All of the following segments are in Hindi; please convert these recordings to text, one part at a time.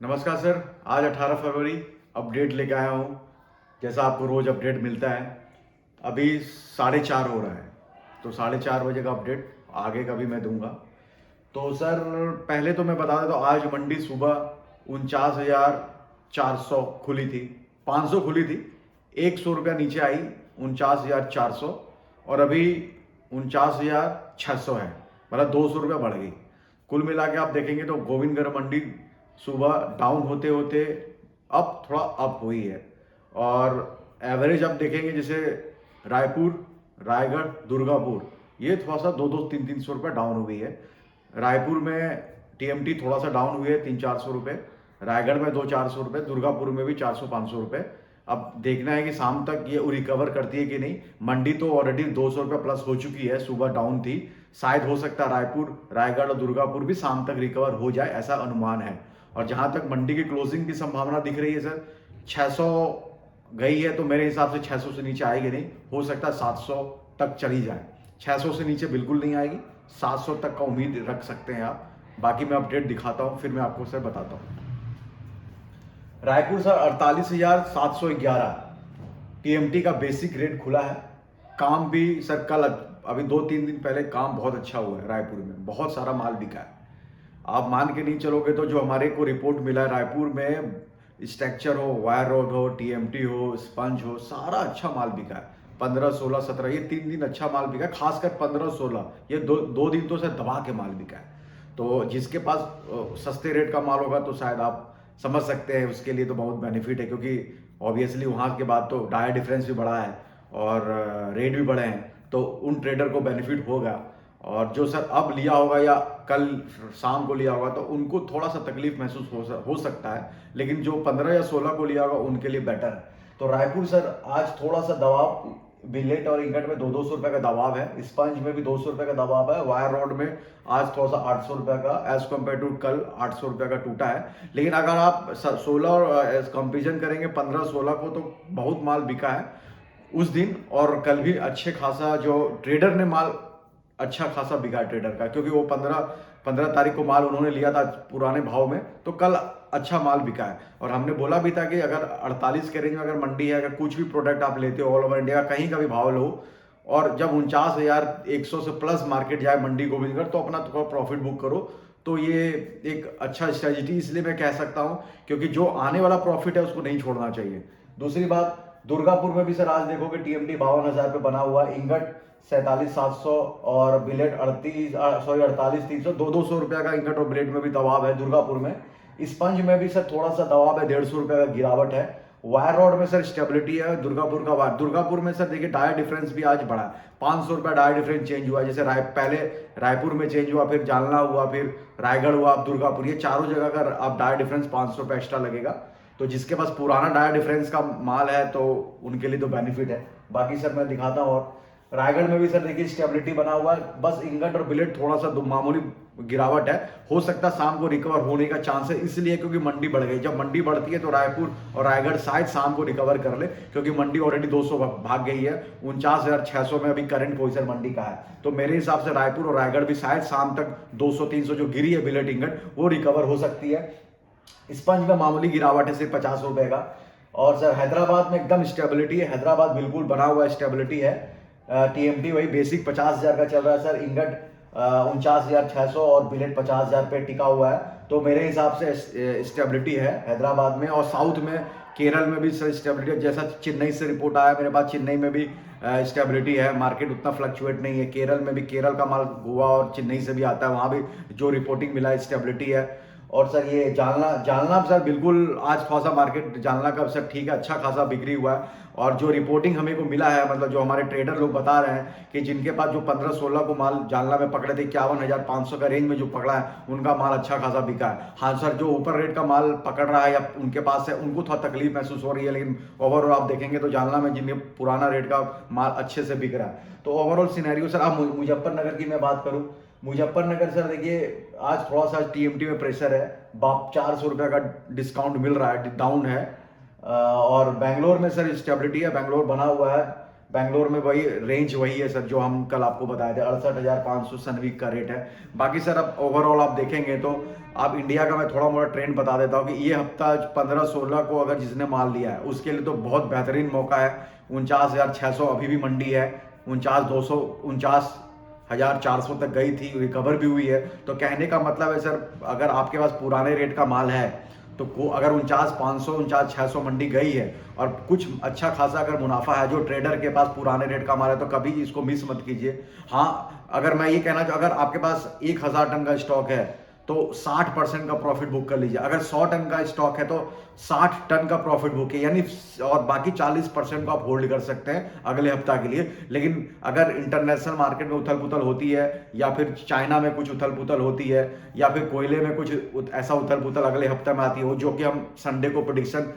नमस्कार सर। आज 18 फरवरी अपडेट लेके आया हूँ। जैसा आपको रोज अपडेट मिलता है, अभी 4:30 हो रहा है, तो 4:30 बजे का अपडेट आगे का भी मैं दूंगा। तो सर, पहले तो मैं बता देता हूँ, आज मंडी सुबह 49,400 खुली थी, 500 खुली थी, 100 रुपया नीचे आई, 49,400, और अभी 49,600 है, मतलब 200 रुपया बढ़ गई। कुल मिला के आप देखेंगे तो गोविंदगढ़ मंडी सुबह डाउन होते होते अब थोड़ा अप हुई है। और एवरेज आप देखेंगे, जैसे रायपुर, रायगढ़, दुर्गापुर, ये थोड़ा सा 200-300 रुपये डाउन हुई है। रायपुर में टीएमटी थोड़ा सा डाउन हुई है, 300-400 रुपये। रायगढ़ में 200-400 रुपये, दुर्गापुर में भी 400-500 रुपये। अब देखना है कि शाम तक ये रिकवर करती है कि नहीं। मंडी तो ऑलरेडी 200 रुपये प्लस हो चुकी है, सुबह डाउन थी। शायद हो सकता है रायपुर, रायगढ़ और दुर्गापुर भी शाम तक रिकवर हो जाए, ऐसा अनुमान है। और जहां तक मंडी की क्लोजिंग की संभावना दिख रही है सर, 600 गई है, तो मेरे हिसाब से 600 से नीचे आएगी नहीं। हो सकता है 700 तक चली जाए, 600 से नीचे बिल्कुल नहीं आएगी, 700 तक का उम्मीद रख सकते हैं आप। बाकी मैं अपडेट दिखाता हूँ, फिर मैं आपको सर बताता हूँ। रायपुर सर 48,711 टीएमटी का बेसिक रेट खुला है। काम भी सर कल, अभी 2-3 दिन पहले काम बहुत अच्छा हुआ है रायपुर में, बहुत सारा माल बिका है। आप मान के नहीं चलोगे तो जो हमारे को रिपोर्ट मिला है, रायपुर में स्ट्रक्चर हो, वायर रोड हो, टीएमटी हो, स्पंज हो, सारा अच्छा माल बिका है। 15, 16, 17, ये 3 दिन अच्छा माल बिका है। खासकर 15, 16, ये दो दिन तो सर दबा के माल बिका है। तो जिसके पास सस्ते रेट का माल होगा तो शायद आप समझ सकते हैं, उसके लिए तो बहुत बेनिफिट है, क्योंकि ऑब्वियसली वहाँ के बाद तो डायर डिफरेंस भी बढ़ा है और रेट भी बढ़े हैं, तो उन ट्रेडर को बेनिफिट होगा। और जो सर अब लिया होगा या कल शाम को लिया होगा, तो उनको थोड़ा सा तकलीफ महसूस हो सकता है, लेकिन जो 15 या 16 को लिया होगा उनके लिए बेटर है। तो रायपुर सर आज थोड़ा सा दबाव, बिलेट और इंगट में 200-200 रुपये का दबाव है, स्पंज में भी 200 रुपये का दबाव है, वायर रॉड में आज थोड़ा सा 800 रुपये का, एज कम्पेयर टू कल 800 रुपये का टूटा है। लेकिन अगर आप 16 और कंपेरिजन करेंगे 15-16 को, तो बहुत माल बिका है उस दिन, और कल भी अच्छे खासा जो ट्रेडर ने माल अच्छा खासा बिका ट्रेडर का, क्योंकि वो 15 तारीख को माल उन्होंने लिया था पुराने भाव में, तो कल अच्छा माल बिका है। और हमने बोला भी था कि अगर 48 के रेंज में अगर मंडी है, अगर कुछ भी प्रोडक्ट आप लेते हो ऑल ओवर इंडिया का, कहीं का भी भाव लो, और जब 49,100 से प्लस मार्केट जाए मंडी गोविंदगढ़, तो अपना थोड़ा प्रॉफिट बुक करो। तो ये एक अच्छा स्ट्रेटजी इसलिए मैं कह सकता हूँ, क्योंकि जो आने वाला प्रॉफिट है उसको नहीं छोड़ना चाहिए। दूसरी बात, दुर्गापुर में भी सर आज देखोगे टीएमटी 52,000 पे बना हुआ, इंगट 47,700 और बिलेट 48,300, 200-200 रुपया का इंगट और बिलेट में भी दबाव है दुर्गापुर में। स्पंज में भी सर थोड़ा सा दबाव है, 150 रुपये का गिरावट है। वायर रॉड में सर स्टेबिलिटी है दुर्गापुर का। वायर दुर्गापुर में सर देखिए डायर डिफरेंस भी आज बढ़ा, 500 रुपया डायर डिफरेंस चेंज हुआ। जैसे पहले रायपुर में चेंज हुआ, फिर जालना हुआ, फिर रायगढ़ हुआ, अब दुर्गापुर, ये चारों जगह का अब डायर डिफरेंस 500 रुपया एक्स्ट्रा लगेगा। तो जिसके पास पुराना डायर डिफरेंस का माल है तो उनके लिए तो बेनिफिट है। बाकी सर मैं दिखाता हूँ। और रायगढ़ में भी सर देखिए स्टेबिलिटी बना हुआ है, बस इंगट और बिलेट थोड़ा सा मामूली गिरावट है। हो सकता है शाम को रिकवर होने का चांस है, इसलिए क्योंकि मंडी बढ़ गई। जब मंडी बढ़ती है तो रायपुर और रायगढ़ शायद शाम को रिकवर कर ले, क्योंकि मंडी ऑलरेडी 200 भाग गई है। 49,600 में अभी करंट पोजीशन मंडी का है। तो मेरे हिसाब से रायपुर और रायगढ़ भी शायद शाम तक 200-300 जो गिरी है बिलेट इंगट, वो रिकवर हो सकती है। स्पंज में मामूली गिरावट है, सिर्फ 50 रुपए का। और सर हैदराबाद में एकदम स्टेबिलिटी है, हैदराबाद बिल्कुल बना हुआ स्टेबिलिटी है। टीएमटी वही बेसिक 50,000 का चल रहा है सर, इंगट 49,600 और बिलेट 50,000 पे टिका हुआ है। तो मेरे हिसाब से स्टेबिलिटी है हैदराबाद में। और साउथ में केरल में भी सर स्टेबिलिटी है, जैसा चेन्नई से रिपोर्ट आया मेरे पास, चेन्नई में भी स्टेबिलिटी है, मार्केट उतना फ्लक्चुएट नहीं है। केरल में भी, केरल का माल गोवा और चेन्नई से भी आता है, वहाँ भी जो रिपोर्टिंग मिला है स्टेबिलिटी है। और सर ये जालना सर बिल्कुल आज थोड़ा सा मार्केट जालना का सर ठीक है, अच्छा खासा बिक्री हुआ है। और जो रिपोर्टिंग हमें को मिला है, मतलब जो हमारे ट्रेडर लोग बता रहे हैं कि जिनके पास जो 15-16 को माल जालना में पकड़े थे, 51,500 का रेंज में जो पकड़ा है, उनका माल अच्छा खासा बिका है। हाँ सर, जो ऊपर रेट का माल पकड़ रहा है या उनके पास है, उनको थोड़ा तकलीफ महसूस हो रही है, लेकिन ओवरऑल आप देखेंगे तो जालना में जिनके पुराना रेट का माल अच्छे से बिक रहा है। तो ओवरऑल सिनेरियो सर, अब मुजफ्फरनगर की मैं बात करूँ, मुजफ्फरनगर सर देखिए आज थोड़ा सा टीएमटी में प्रेशर है, 400 रुपये का डिस्काउंट मिल रहा है, डाउन है। और बेंगलोर में सर स्टेबिलिटी है, बेंगलोर बना हुआ है। बेंगलोर में वही रेंज वही है सर जो हम कल आपको बताए थे, 68,500 सनवीक का रेट है। बाकी सर अब ओवरऑल आप देखेंगे तो आप इंडिया का मैं थोड़ा मोड़ा ट्रेंड बता देता हूँ कि ये हफ्ता 15-16 को अगर जिसने माल लिया है उसके लिए तो बहुत बेहतरीन मौका है। 49,600 अभी भी मंडी है, 49,200 49,400 तक गई थी, रिकवर भी हुई है। तो कहने का मतलब है सर, अगर आपके पास पुराने रेट का माल है तो अगर 49,500 49,600 मंडी गई है और कुछ अच्छा खासा अगर मुनाफा है, जो ट्रेडर के पास पुराने रेट का माल है, तो कभी इसको मिस मत कीजिए। हाँ, अगर मैं ये कहना चाहूँ, अगर आपके पास 1,000 टन का स्टॉक है तो 60% का प्रॉफिट बुक कर लीजिए। अगर 100 टन का स्टॉक है तो 60 टन का प्रॉफिट बुक है, यानी और बाकी 40% को आप होल्ड कर सकते हैं अगले हफ्ता के लिए। लेकिन अगर इंटरनेशनल मार्केट में उथल पुथल होती है, या फिर चाइना में कुछ उथल पुथल होती है, या फिर कोयले में कुछ ऐसा उथल पुथल अगले हफ्ते में आती है, जो कि हम संडे को प्रेडिक्शन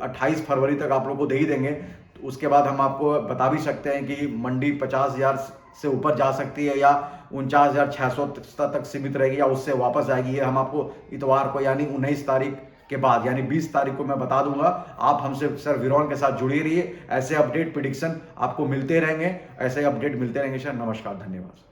28 फरवरी तक आप लोग को दे ही देंगे। तो उसके बाद हम आपको बता भी सकते हैं कि मंडी 50,000 से ऊपर जा सकती है, या 49,600 तक सीमित रहेगी, या उससे वापस आएगी। ये हम आपको इतवार को यानी 19 तारीख के बाद यानी 20 तारीख को मैं बता दूंगा। आप हमसे सर विरॉन के साथ जुड़े रहिए, ऐसे अपडेट प्रेडिक्शन आपको मिलते रहेंगे, ऐसे अपडेट मिलते रहेंगे सर। नमस्कार, धन्यवाद।